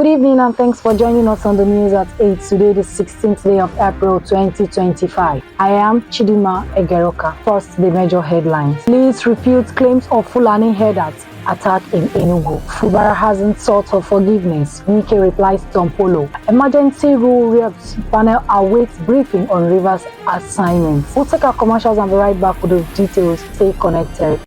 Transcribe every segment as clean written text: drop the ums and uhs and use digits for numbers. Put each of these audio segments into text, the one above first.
Good evening and thanks for joining us on the news at 8, today the 16th day of April 2025. I am Chidima Egeroka. First, the major headlines. Police refutes claims of Fulani herders attack in Enugu. Fubara hasn't sought for forgiveness. Wike replies Tompolo. Emergency rule reps panel awaits briefing on Rivers assignments. We'll take our commercials and be right back with the details. Stay connected.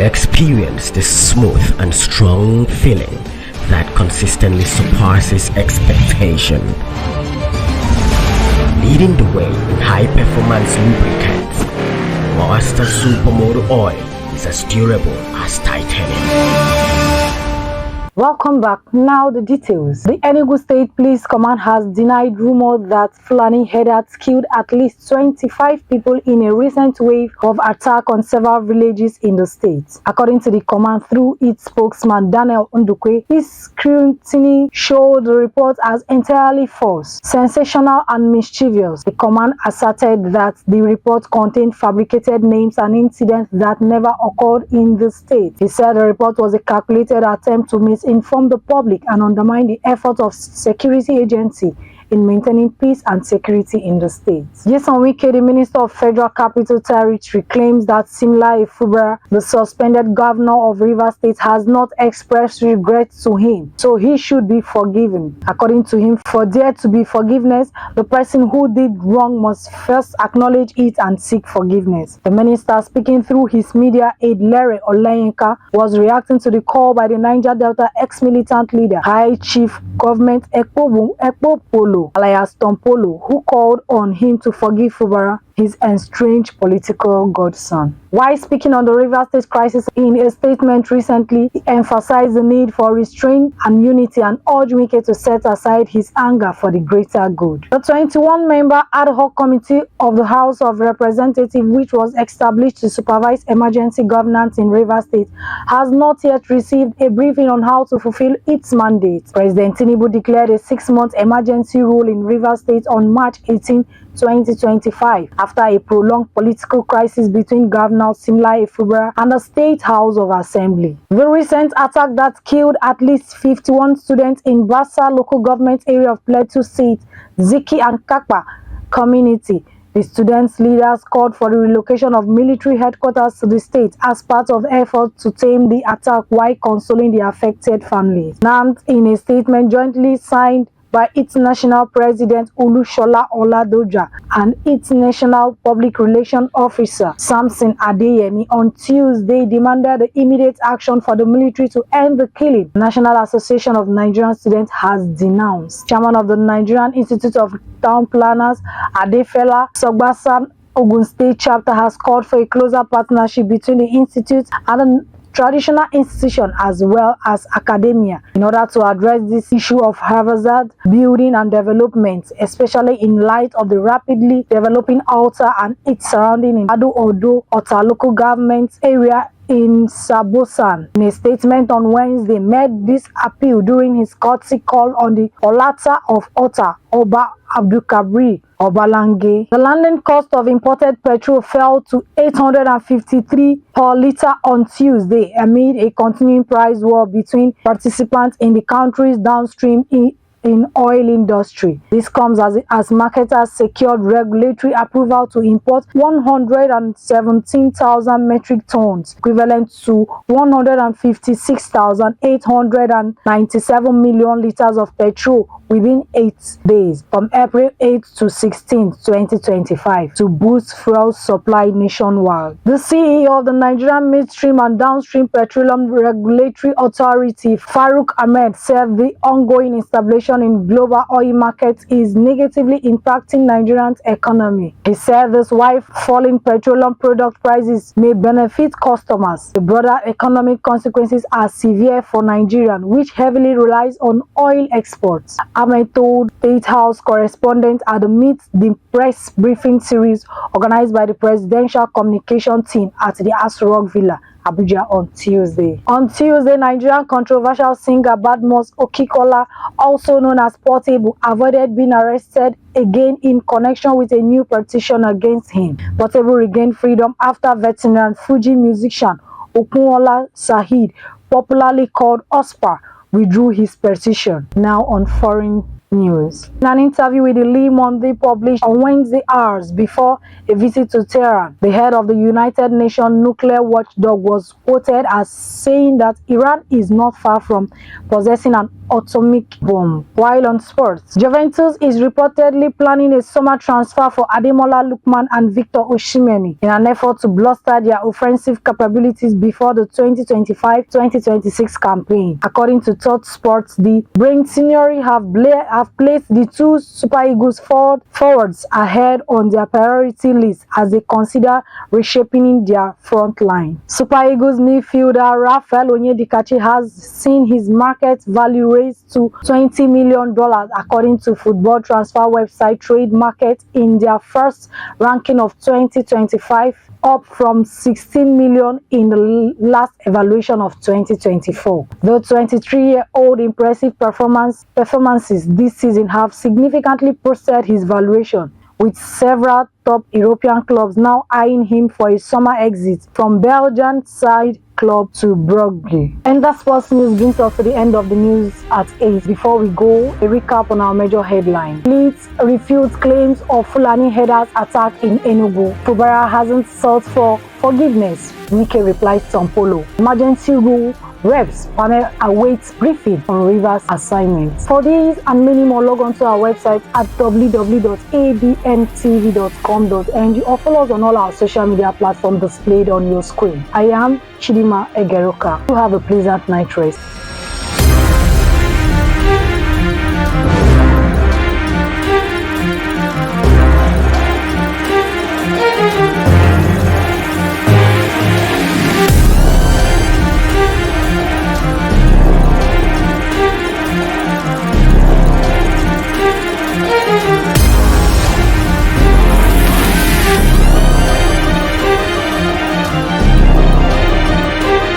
Experience the smooth and strong feeling that consistently surpasses expectation. Leading the way in high-performance lubricants, Master Supermoto Oil is as durable as titanium. Welcome back. Now the details. The Enugu State Police Command has denied rumor that Fulani herders killed at least 25 people in a recent wave of attack on several villages in the state. According to the command through its spokesman Daniel Ndukwe, his scrutiny showed the report as entirely false, sensational and mischievous. The command asserted that the report contained fabricated names and incidents that never occurred in the state. He said the report was a calculated attempt to misinform the public and undermine the effort of security agency in maintaining peace and security in the state. Jason Wike, the Minister of Federal Capital Territory, claims that Simla Ifubara, the suspended governor of Rivers State, has not expressed regret to him, so he should be forgiven. According to him, for there to be forgiveness, the person who did wrong must first acknowledge it and seek forgiveness. The minister, speaking through his media aide Lere Olayenka, was reacting to the call by the Niger Delta ex-militant leader, High Chief Government Ekpo Polo, alias Tompolo, who called on him to forgive Fubara, his estranged political godson. While speaking on the Rivers State crisis in a statement recently, he emphasized the need for restraint and unity and urged Wike to set aside his anger for the greater good. The 21-member ad hoc committee of the House of Representatives, which was established to supervise emergency governance in Rivers State, has not yet received a briefing on how to fulfill its mandate. President Tinubu declared a 6-month emergency rule in Rivers State on March 18, 2025, after a prolonged political crisis between Governor Simla Ifubara and the State House of Assembly. The recent attack that killed at least 51 students in Bassa local government area of Plateau State, Ziki and Kakpa community. The students' leaders called for the relocation of military headquarters to the state as part of efforts to tame the attack while consoling the affected families. NAMT, in a statement jointly signed by its national president Olushola Oladoja and its national public relations officer Samson Adeyemi, on Tuesday demanded the immediate action for the military to end the killing. The National Association of Nigerian Students has denounced. Chairman of the Nigerian Institute of Town Planners, Adefela Sogbasa Ogun State chapter, has called for a closer partnership between the institute and the traditional institution as well as academia in order to address this issue of haphazard building and development, especially in light of the rapidly developing Alta and its surrounding in Ado-Odo, Ota local government area in Sabosan. In a statement on Wednesday, made this appeal during his courtesy call on the Olata of Ota, Oba Abdulkabri Obalange. The landing cost of imported petrol fell to 853 per litre on Tuesday amid a continuing price war between participants in the country's downstream in oil industry. This comes as marketers secured regulatory approval to import 117,000 metric tons, equivalent to 156,897 million liters of petrol within 8 days, from April 8 to 16, 2025, to boost fuel supply nationwide. The CEO of the Nigerian Midstream and Downstream Petroleum Regulatory Authority, Farouk Ahmed, said the ongoing instability in global oil markets is negatively impacting Nigeria's economy. He said this while falling petroleum product prices may benefit customers, the broader economic consequences are severe for Nigeria, which heavily relies on oil exports. Ahmed told State House correspondents at the Meet the Press briefing series organized by the Presidential Communication Team at the Aso Rock Villa Abuja on Tuesday. On Tuesday, Nigerian controversial singer Badmus Okikola, also known as Portable, avoided being arrested again in connection with a new petition against him. Portable regained freedom after veteran Fuji musician Okunola Saheed, popularly called Ospa, withdrew his petition. Now on foreign news. In an interview with the Le Monde published on Wednesday, hours before a visit to Tehran, the head of the United Nations nuclear watchdog was quoted as saying that Iran is not far from possessing an atomic bomb. While on sports, Juventus is reportedly planning a summer transfer for Ademola Lookman and Victor Osimhen in an effort to bolster their offensive capabilities before the 2025-2026 campaign. According to Tot Sports, the Braintignori have placed the two Super Eagles forwards ahead on their priority list as they consider reshaping their front line. Super Eagles midfielder Rafael Onyedikachi has seen his market value raised to $20 million according to football transfer website Trade Market in their first ranking of 2025, up from $16 million in the last evaluation of 2024. The 23-year-old impressive performances this season have significantly boosted his valuation, with several top European clubs now eyeing him for a summer exit from Belgian side club to Brugge. And that sports news brings us to the end of the news at 8. Before we go, a recap on our major headline. Leeds refutes claims of Fulani herders attack in Enugu. Fubara hasn't sought for forgiveness. Wike replies to Sampolo. Emergency rule reps panel awaits briefing on Rivers assignments. For these and many more, log on to our website at www.abntv.com.ng or follow us on all our social media platforms displayed on your screen. I am Chidima Egeruka. You have a pleasant night rest.